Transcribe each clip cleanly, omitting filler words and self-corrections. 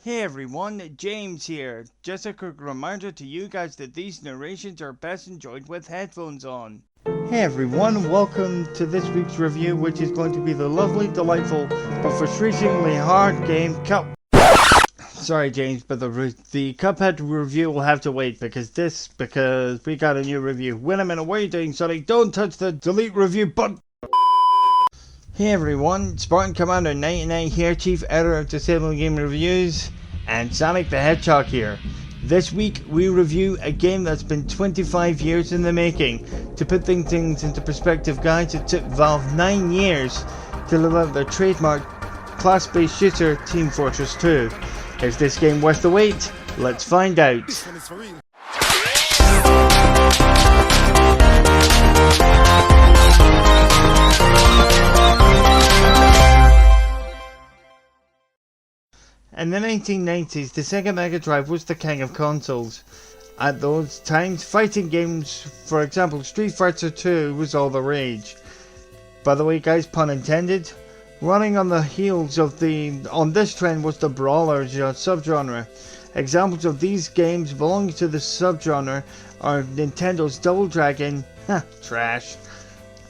Hey everyone, James here. Just a quick reminder to you guys that these narrations are best enjoyed with headphones on. Hey everyone, welcome to this week's review, which is going to be the lovely, delightful, but frustratingly hard game Cup. Sorry James, but the Cuphead review will have to wait because we got a new review. Wait a minute, what are you doing, Sonny? Don't touch the delete review button! Hey everyone, Spartan Commander 99 here, Chief Editor of Disable Game Reviews, and Sonic the Hedgehog here. This week we review a game that's been 25 years in the making. To put things into perspective guys, it took Valve 9 years to develop their trademark class-based shooter Team Fortress 2. Is this game worth the wait? Let's find out. In the 1990s, the Sega Mega Drive was the king of consoles. At those times, fighting games, for example Street Fighter 2, was all the rage. By the way guys, pun intended. Running on the heels of this trend was the brawler subgenre. Examples of these games belonging to the subgenre are Nintendo's Double Dragon, trash,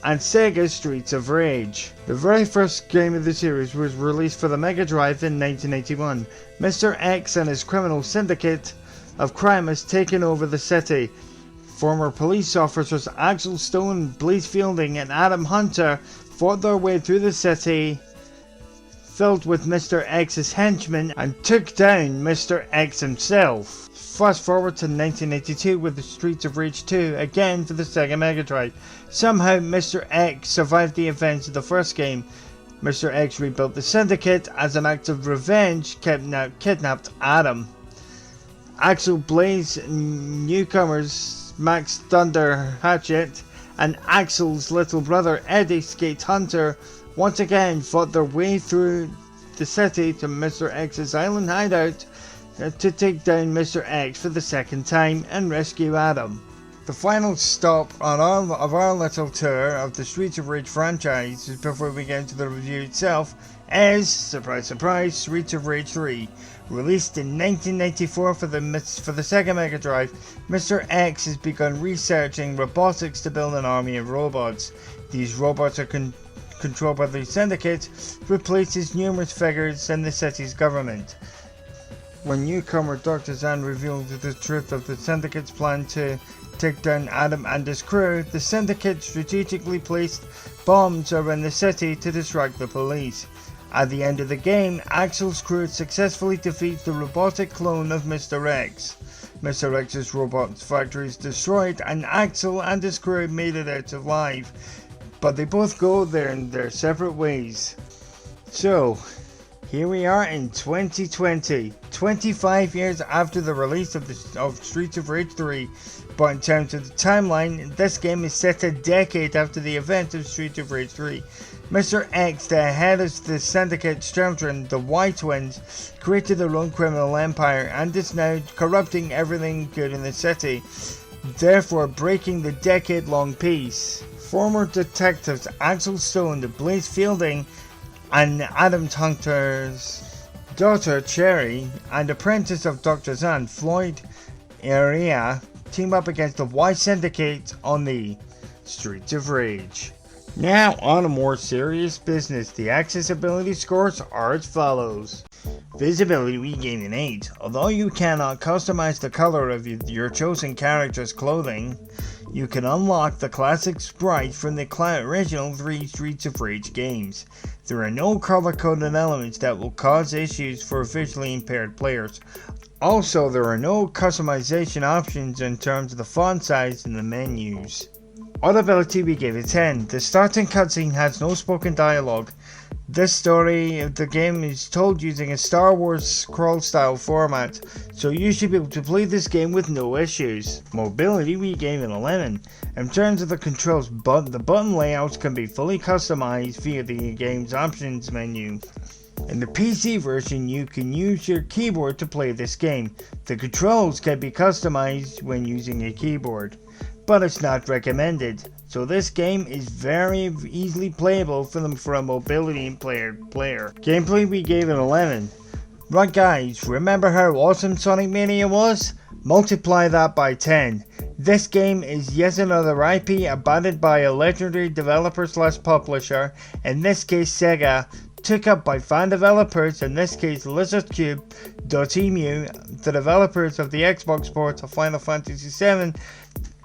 and Sega's Streets of Rage. The very first game of the series was released for the Mega Drive in 1981. Mr. X and his criminal syndicate of crime has taken over the city. Former police officers Axel Stone, Blaze Fielding and Adam Hunter fought their way through the city filled with Mr. X's henchmen and took down Mr. X himself. Fast forward to 1982 with the Streets of Rage 2, again for the Sega Mega Drive. Somehow Mr. X survived the events of the first game. Mr. X rebuilt the syndicate as an act of revenge, kidnapped Adam. Axel Blaze, newcomers Max Thunder Hatchet, and Axel's little brother Eddie Skate Hunter once again fought their way through the city to Mr. X's island hideout to take down Mr. X for the second time and rescue Adam. The final stop on our little tour of the Streets of Rage franchise before we get into the review itself is, surprise surprise, Streets of Rage 3. Released in 1994 for the Sega Mega Drive, Mr. X has begun researching robotics to build an army of robots. These robots are controlled by the Syndicate, replaces numerous figures in the city's government. When newcomer Dr. Zan revealed the truth of the Syndicate's plan to take down Adam and his crew, the Syndicate strategically placed bombs around the city to distract the police. At the end of the game, Axel's crew successfully defeats the robotic clone of Mr. X. Mr. X's robot factory is destroyed and Axel and his crew made it out alive, but they both go there in their separate ways. So, here we are in 2020, 25 years after the release of Streets of Rage 3, but in terms of the timeline, this game is set a decade after the event of Streets of Rage 3. Mr. X, the head of the Syndicate's children, the Y Twins, created their own criminal empire and is now corrupting everything good in the city, therefore breaking the decade-long peace. Former detectives Axel Stone, Blaze Fielding, and Adam Hunter's daughter Cherry, and apprentice of Dr. Zan, Floyd Area, team up against the Y Syndicate on the Streets of Rage. Now on a more serious business, the accessibility scores are as follows. Visibility we gain an 8. Although you cannot customize the color of your chosen character's clothing, you can unlock the classic sprite from the original 3 Streets of Rage games. There are no color-coded elements that will cause issues for visually impaired players. Also, there are no customization options in terms of the font size and the menus. Audibility we gave a 10. The starting cutscene has no spoken dialogue. This story of the game is told using a Star Wars scroll style format, so you should be able to play this game with no issues. Mobility we gave an 11. In terms of the controls, the button layouts can be fully customized via the game's options menu. In the PC version, you can use your keyboard to play this game. The controls can be customized when using a keyboard, but it's not recommended. So this game is very easily playable for a mobility impaired player. Gameplay we gave an 11. Right guys, remember how awesome Sonic Mania was? Multiply that by 10. This game is yet another IP abandoned by a legendary developer slash publisher, in this case Sega, took up by fan developers, in this case LizardCube.emu, the developers of the Xbox ports of Final Fantasy VII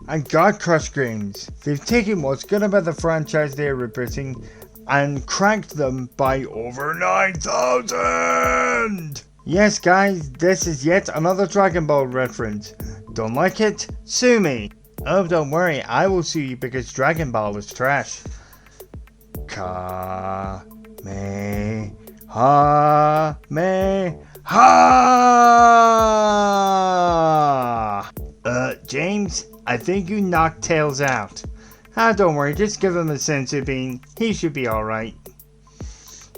and God Crush games. They've taken what's good about the franchise they are rebooting and cranked them by over 9,000! Yes guys, this is yet another Dragon Ball reference. Don't like it? Sue me! Oh, don't worry, I will sue you because Dragon Ball is trash. Kamehameha! James, I think you knocked Tails out. Don't worry, just give him a senzu bean. He should be alright.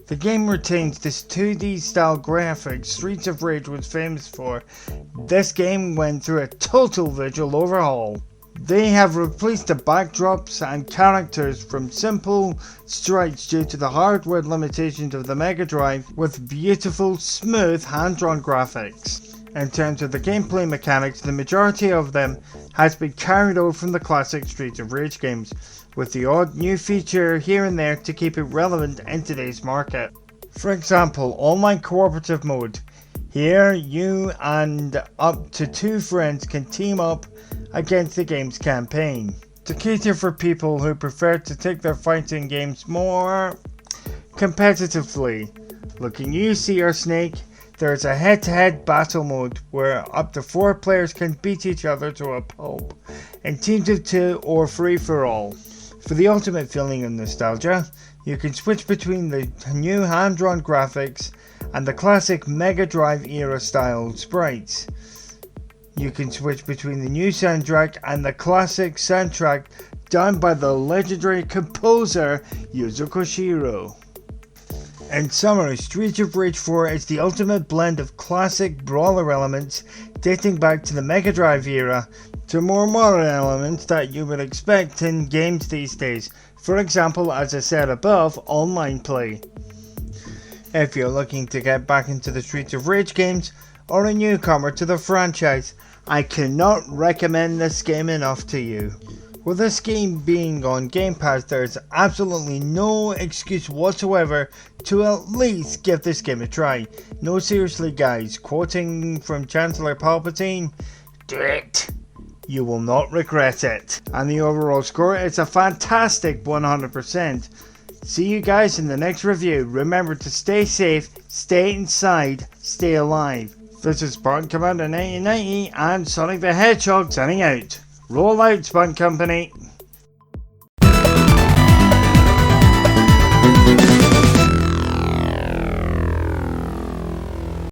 The game retains this 2D style graphics Streets of Rage was famous for. This game went through a total visual overhaul. They have replaced the backdrops and characters from simple sprites due to the hardware limitations of the Mega Drive with beautiful, smooth, hand-drawn graphics. In terms of the gameplay mechanics, the majority of them has been carried over from the classic Streets of Rage games, with the odd new feature here and there to keep it relevant in today's market. For example, online cooperative mode. Here, you and up to 2 friends can team up against the game's campaign. To cater for people who prefer to take their fighting games more competitively. Looking you, Sea Snake, there is a head-to-head battle mode where up to 4 players can beat each other to a pulp in teams of 2 or free-for-all. For the ultimate feeling of nostalgia, you can switch between the new hand-drawn graphics and the classic Mega Drive era style sprites. You can switch between the new soundtrack and the classic soundtrack done by the legendary composer Yuzo Koshiro. In summary, Streets of Rage 4 is the ultimate blend of classic brawler elements dating back to the Mega Drive era to more modern elements that you would expect in games these days. For example, as I said above, online play. If you're looking to get back into the Streets of Rage games or a newcomer to the franchise, I cannot recommend this game enough to you. With this game being on Game Pass, there is absolutely no excuse whatsoever to at least give this game a try. No, seriously guys, quoting from Chancellor Palpatine, do it! You will not regret it. And the overall score is a fantastic 100%. See you guys in the next review. Remember to stay safe, stay inside, stay alive. This is Spartan Commander 1990 and Sonic the Hedgehog signing out. Roll out, Spun Company.